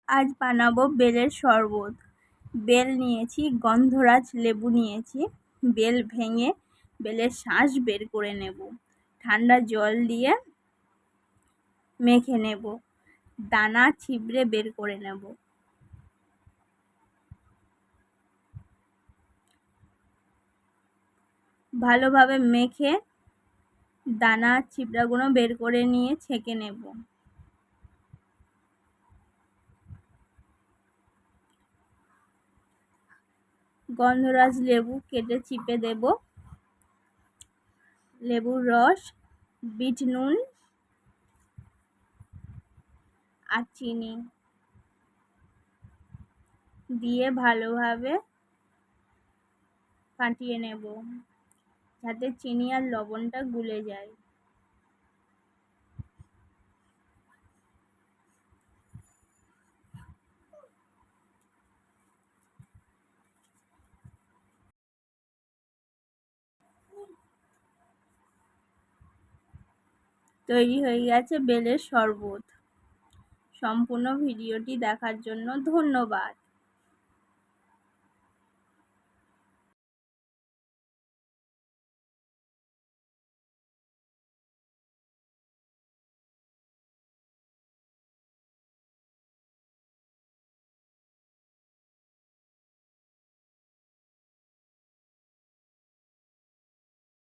আজ বানাবো বেলের শরবত। বেল নিয়েছি, গন্ধরাজ লেবু নিয়েছি। বেল ভেঙে বেলের শাঁস বের করে নেব। ঠান্ডা জল দিয়ে মেখে নেব। দানা চিবড়ে বের করে নেব। ভালোভাবে মেখে দানা চিবড়াগুলো বের করে নিয়ে ছেঁকে নেব। গন্ধরাজ লেবু কেটে চিপে দেব। লেবুর রস, বিট নুন আর চিনি দিয়ে ভালোভাবে ফাটিয়ে নেব, যাতে চিনি আর লবণটা গুলে যায়। তৈরি হয়ে গেছে বেলের শরবত। সম্পূর্ণ ভিডিওটি দেখার জন্য ধন্যবাদ।